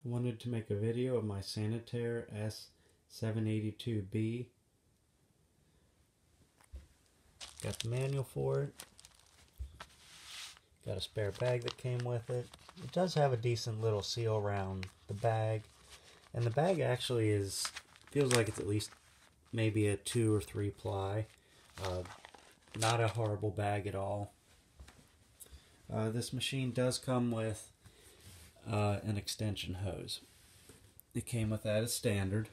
Wanted to make a video of my Sanitaire s782B. Got the manual for it. Got a spare bag that came with it. It does have a decent little seal around the bag. And the bag actually feels like it's at least maybe a 2 or 3 ply. Not a horrible bag at all. This machine does come with an extension hose. It came with that as standard.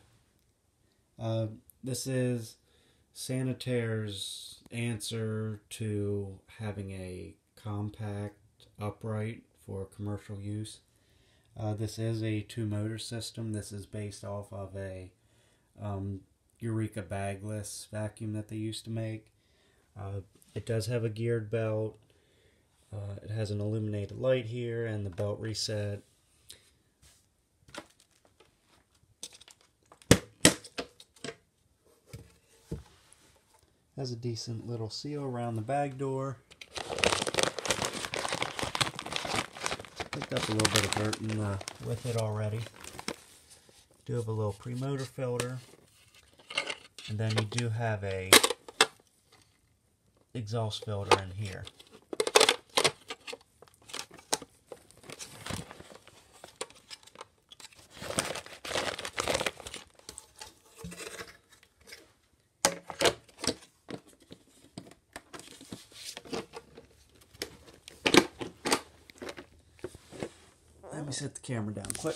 This is Sanitaire's answer to having a compact upright for commercial use. This is a 2-motor system. This is based off of a Eureka bagless vacuum that they used to make. It does have a geared belt. It has an illuminated light here and the belt reset. Has a decent little seal around the bag door. Picked up a little bit of dirt with it already. Do have a little pre-motor filter. And then you do have a exhaust filter in here. Let me set the camera down quick.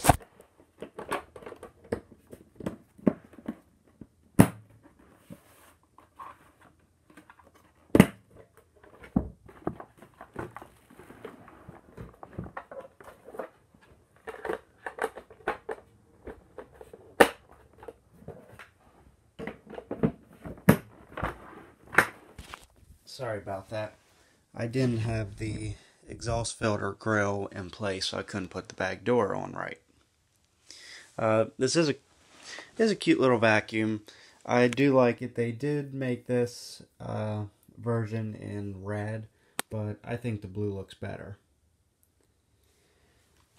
Sorry about that. I didn't have the exhaust filter grill in place, so I couldn't put the bag door on right. This is a cute little vacuum. I do like it. They did make this version in red, but I think the blue looks better.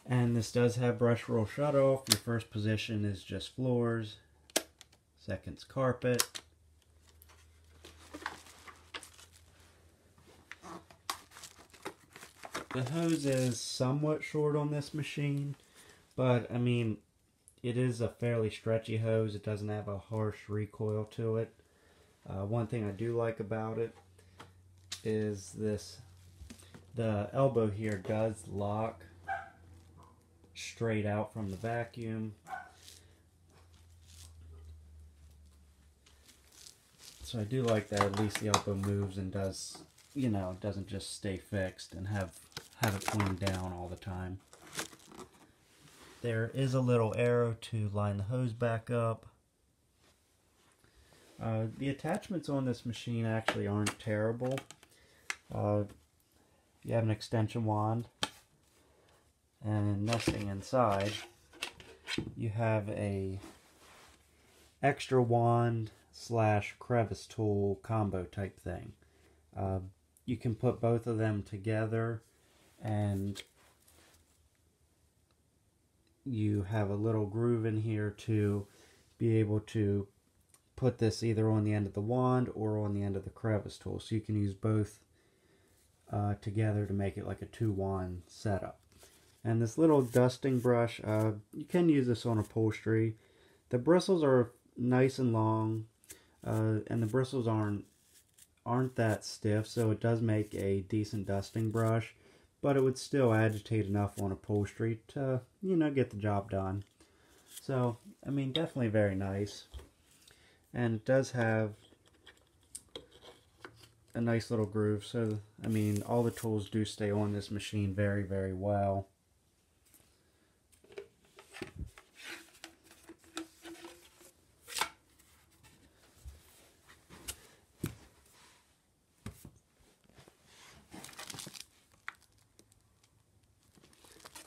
And this does have brush roll shut off. Your first position is just floors, second's carpet. The hose is somewhat short on this machine, but I mean, it is a fairly stretchy hose. It doesn't have a harsh recoil to it. One thing I do like about it is the elbow here does lock straight out from the vacuum. So I do like that at least the elbow moves and does, you know, doesn't just stay fixed and have it pointing down all the time. There is a little arrow to line the hose back up. The attachments on this machine actually aren't terrible. You have an extension wand, and nesting inside you have a extra wand / crevice tool combo type thing. You can put both of them together, and you have a little groove in here to be able to put this either on the end of the wand or on the end of the crevice tool. So you can use both together to make it like a 2-wand setup. And this little dusting brush, you can use this on upholstery. The bristles are nice and long, and the bristles aren't that stiff, so it does make a decent dusting brush, but it would still agitate enough on upholstery to, you know, get the job done. So, I mean, definitely very nice. And it does have a nice little groove, so, I mean, all the tools do stay on this machine very, very well.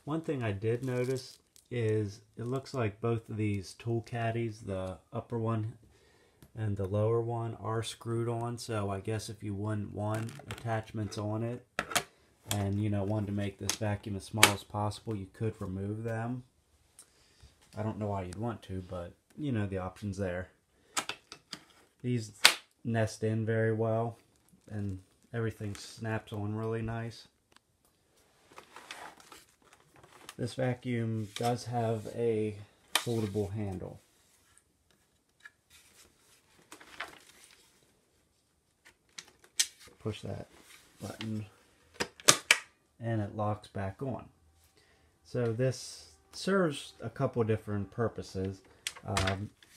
One thing I did notice is it looks like both of these tool caddies, the upper one and the lower one, are screwed on. So I guess if you wouldn't want attachments on it and, you know, wanted to make this vacuum as small as possible, you could remove them. I don't know why you'd want to, but you know, the option's there. These nest in very well, and everything snaps on really nice. This vacuum does have a foldable handle. Push that button and it locks back on. So this serves a couple different purposes.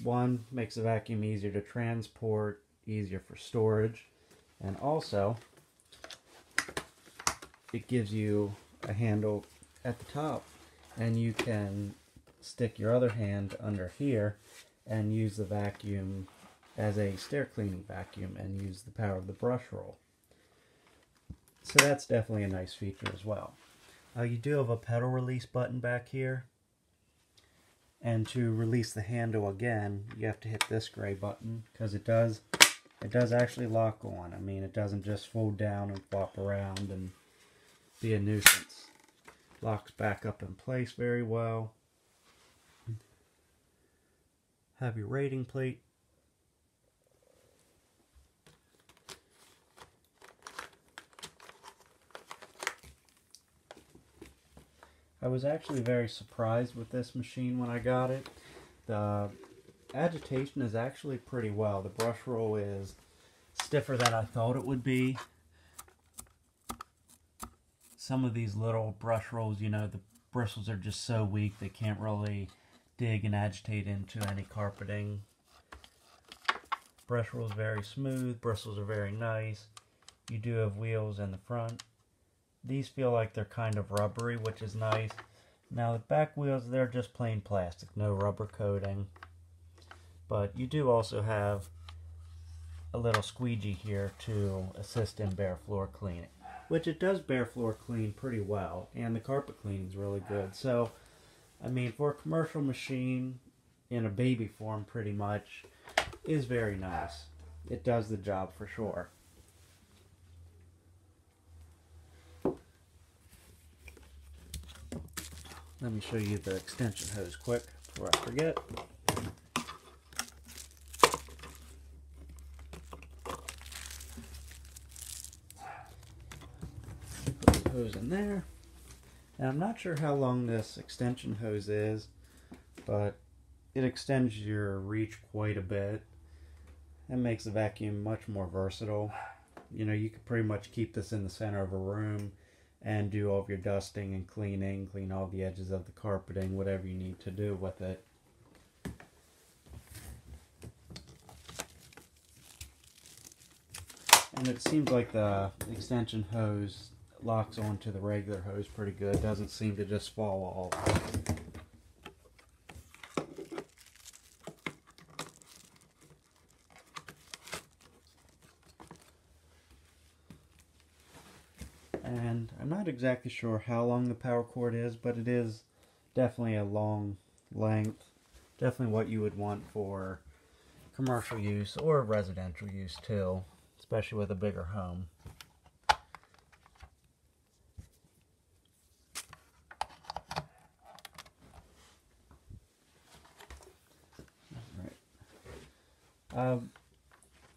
One, makes the vacuum easier to transport, easier for storage, and also it gives you a handle at the top, and you can stick your other hand under here and use the vacuum as a stair cleaning vacuum and use the power of the brush roll. So that's definitely a nice feature as well. You do have a pedal release button back here, and to release the handle again you have to hit this gray button, because it does actually lock on. I mean, it doesn't just fold down and flop around and be a nuisance. Locks back up in place very well. Have your rating plate. I was actually very surprised with this machine when I got it. The agitation is actually pretty well. The brush roll is stiffer than I thought it would be. Some of these little brush rolls, you know, the bristles are just so weak they can't really dig and agitate into any carpeting. Brush roll is very smooth, bristles are very nice. You do have wheels in the front. These feel like they're kind of rubbery, which is nice. Now the back wheels, they're just plain plastic, no rubber coating. But you do also have a little squeegee here to assist in bare floor cleaning, which it does bare floor clean pretty well, and the carpet cleaning is really good. So, I mean, for a commercial machine in a baby form pretty much is very nice. It does the job for sure. Let me show you the extension hose quick before I forget. Put the hose in there. And I'm not sure how long this extension hose is, but it extends your reach quite a bit and makes the vacuum much more versatile. You know, you could pretty much keep this in the center of a room and do all of your dusting and cleaning, clean all the edges of the carpeting, whatever you need to do with it. And it seems like the extension hose locks onto the regular hose pretty good. Doesn't seem to just fall off. And I'm not exactly sure how long the power cord is, but it is definitely a long length. Definitely what you would want for commercial use or residential use too, especially with a bigger home.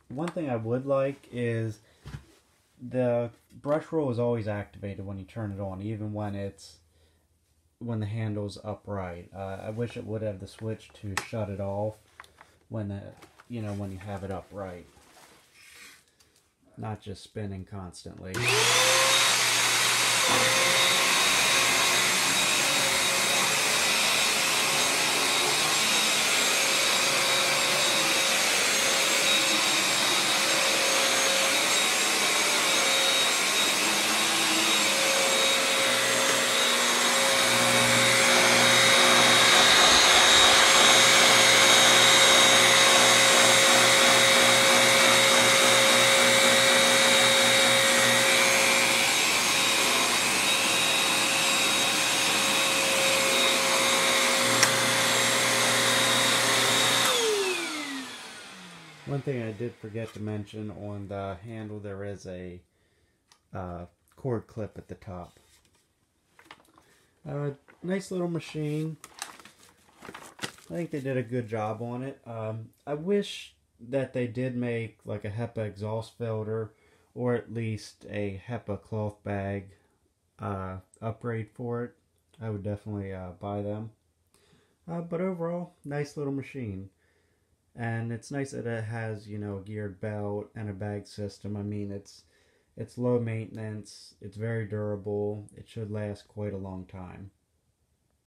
One thing I would like is the brush roll is always activated when you turn it on, even when the handle's upright. I wish it would have the switch to shut it off when when you have it upright, not just spinning constantly. One thing I did forget to mention, on the handle there is a cord clip at the top. Nice little machine. I think they did a good job on it. I wish that they did make like a HEPA exhaust filter or at least a HEPA cloth bag upgrade for it. I would definitely buy them. But overall, nice little machine. And it's nice that it has, you know, a geared belt and a bag system. I mean, it's low maintenance, it's very durable, it should last quite a long time.